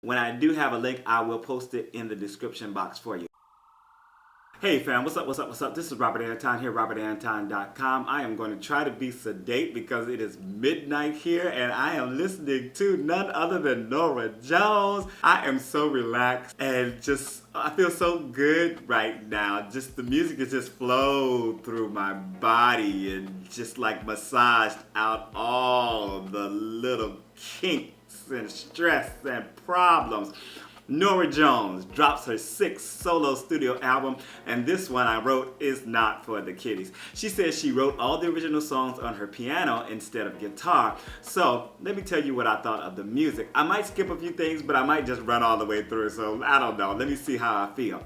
When I do have a link, I will post it in the description box for you. Hey fam, what's up, what's up, what's up? This is Robert Anton here, robertanton.com. I am going to try to be sedate because it is midnight here and I am listening to none other than Norah Jones. I am so relaxed and I feel so good right now. Just the music has just flowed through my body and just like massaged out all the little kinks and stress and problems. Norah Jones drops her 6th solo studio album, and this one I wrote is not for the kiddies. She says she wrote all the original songs on her piano instead of guitar. So let me tell you what I thought of the music. I might skip a few things, but I might just run all the way through, so I don't know. Let me see how I feel.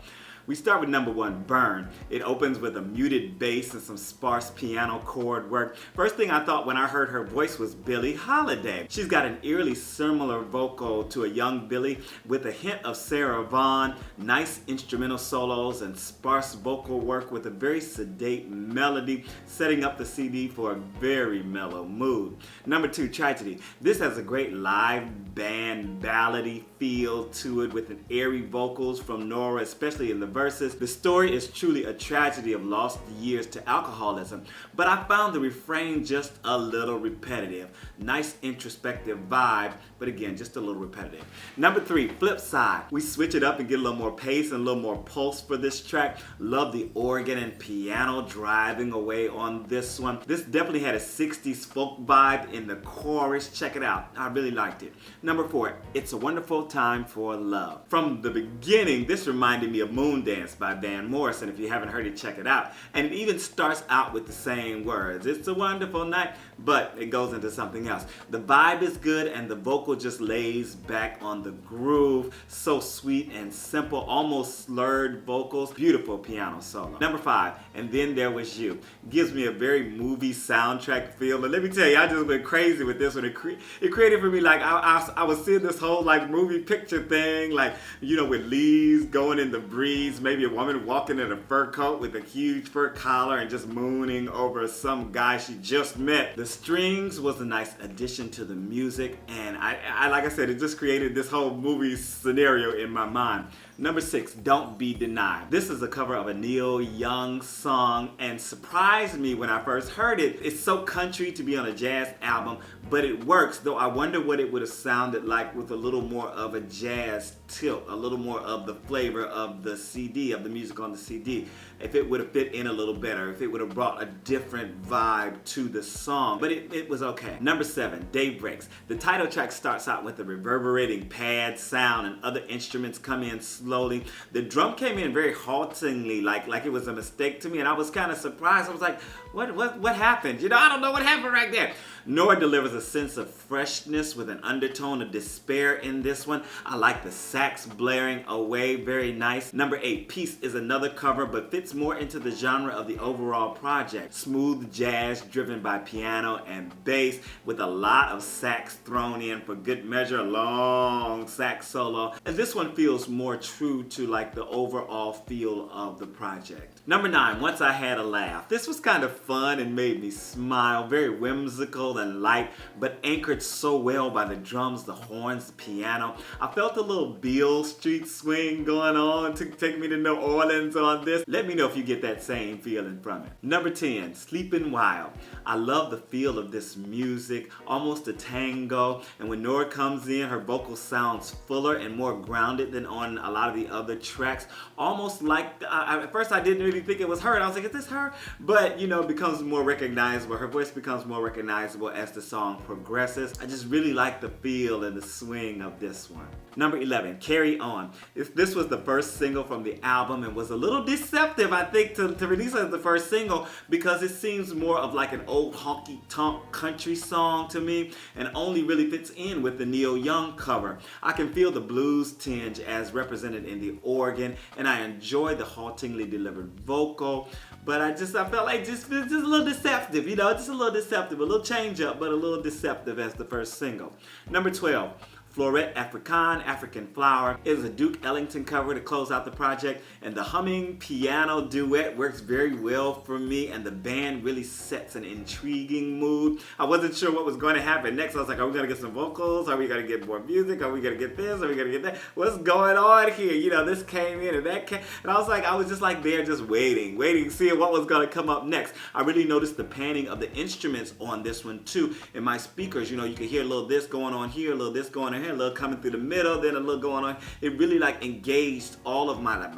We start with number 1, Burn. It opens with a muted bass and some sparse piano chord work. First thing I thought when I heard her voice was Billie Holiday. She's got an eerily similar vocal to a young Billie with a hint of Sarah Vaughan, nice instrumental solos and sparse vocal work with a very sedate melody, setting up the CD for a very mellow mood. Number 2, Tragedy. This has a great live band ballady feel to it with an airy vocals from Norah, especially in the verses. The story is truly a tragedy of lost years to alcoholism, but I found the refrain just a little repetitive. Nice introspective vibe, but again, just a little repetitive. Number 3, Flipside. We switch it up and get a little more pace and a little more pulse for this track. Love the organ and piano driving away on this one. This definitely had a 60s folk vibe in the chorus. Check it out. I really liked it. Number 4, It's a Wonderful Time for Love. From the beginning, this reminded me of Moon Dance by Van Morrison. If you haven't heard it, check it out. And it even starts out with the same words. It's a wonderful night, but it goes into something else. The vibe is good and the vocal just lays back on the groove. So sweet and simple, almost slurred vocals. Beautiful piano solo. Number 5, And Then There Was You. Gives me a very movie soundtrack feel. And let me tell you, I just went crazy with this one. It created for me like I was seeing this whole like movie picture thing, like, you know, with leaves going in the breeze, maybe a woman walking in a fur coat with a huge fur collar and just mooning over some guy she just met. The strings was a nice addition to the music, and I like I said, it just created this whole movie scenario in my mind. Number 6, Don't Be Denied. This is a cover of a Neil Young song and surprised me when I first heard it. It's so country to be on a jazz album, but it works, though I wonder what it would have sounded like with a little more of a jazz tilt, a little more of the flavor of the CD, of the music on the CD. If it would have fit in a little better, if it would have brought a different vibe to the song, but it was okay. Number 7, Day Breaks. The title track starts out with a reverberating pad sound and other instruments come in slowly. The drum came in very haltingly, like it was a mistake to me, and I was kind of surprised. I was like, what happened? You know, I don't know what happened right there. Norah delivers a sense of freshness with an undertone of despair in this one. I like the sax blaring away, very nice. Number 8, Peace is another cover, but fits more into the genre of the overall project. Smooth jazz driven by piano and bass with a lot of sax thrown in for good measure, a long sax solo. And this one feels more true to like the overall feel of the project. Number 9, Once I Had a Laugh. This was kind of fun and made me smile, very whimsical and light, but anchored so well by the drums, the horns, the piano. I felt a little Beale Street swing going on to take me to New Orleans on this. Let me know if you get that same feeling from it. Number 10, Sleeping Wild. I love the feel of this music, almost a tango, and when Norah comes in, her vocal sounds fuller and more grounded than on a lot of the other tracks. Almost like, at first I didn't really think it was her, and I was like, is this her? But, you know, it becomes more recognizable. Her voice becomes more recognizable as the song progresses. I just really like the feel and the swing of this one. Number 11, Carry On. This was the first single from the album and was a little deceptive, I think, to release it as the first single because it seems more of like an old honky-tonk country song to me and only really fits in with the Neil Young cover. I can feel the blues tinge as represented in the organ, and I enjoy the haltingly delivered vocal, but I felt like just a little deceptive, you know, just a little deceptive, a little change up, but a little deceptive as the first single. Number 12, Florette Africaine, African Flower. It was a Duke Ellington cover to close out the project, and the humming piano duet works very well for me, and the band really sets an intriguing mood. I wasn't sure what was going to happen next. I was like, are we going to get some vocals? Are we going to get more music? Are we going to get this? Are we going to get that? What's going on here? You know, this came in and that came, and I was just like there just waiting, seeing what was going to come up next. I really noticed the panning of the instruments on this one too. In my speakers, you know, you could hear a little this going on here, a little this going on here, a little coming through the middle, then a little going on. It really like engaged all of my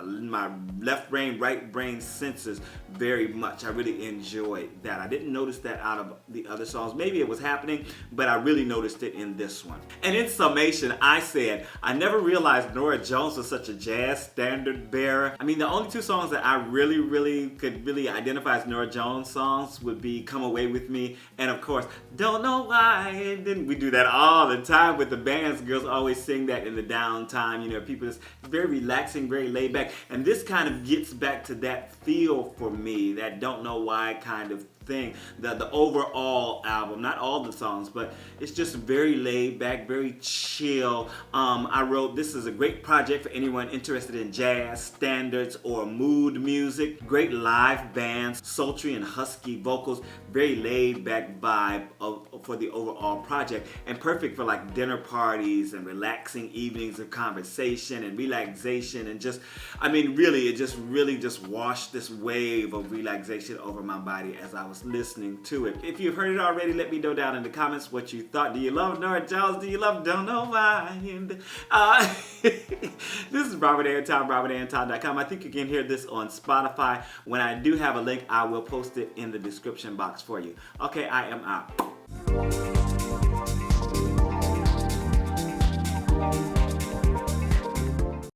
left brain, right brain senses very much. I really enjoyed that. I didn't notice that out of the other songs. Maybe it was happening, but I really noticed it in this one. And in summation, I said, I never realized Norah Jones was such a jazz standard bearer. I mean, the only two songs that I really could identify as Norah Jones songs would be Come Away With Me, and of course, Don't Know Why. Didn't we do that all the time with the bands? Girls always sing that in the downtime. You know, people just very relaxing, very laid back. And this kind of gets back to that feel for me, that Don't Know Why kind of thing. The overall album, not all the songs, but it's just very laid back, very chill. I wrote, this is a great project for anyone interested in jazz, standards, or mood music. Great live bands, sultry and husky vocals, very laid back vibe for the overall project, and perfect for like dinner parties and relaxing evenings of conversation and relaxation, and just, I mean, really, it just really just washed this wave of relaxation over my body as I was listening to it. If you've heard it already, let me know down in the comments what you thought. Do you love Norah Jones? Do you love Don't Know Why? This is Robert Anton, robertanton.com. I think you can hear this on Spotify. When I do have a link, I will post it in the description box for you. Okay, I am out.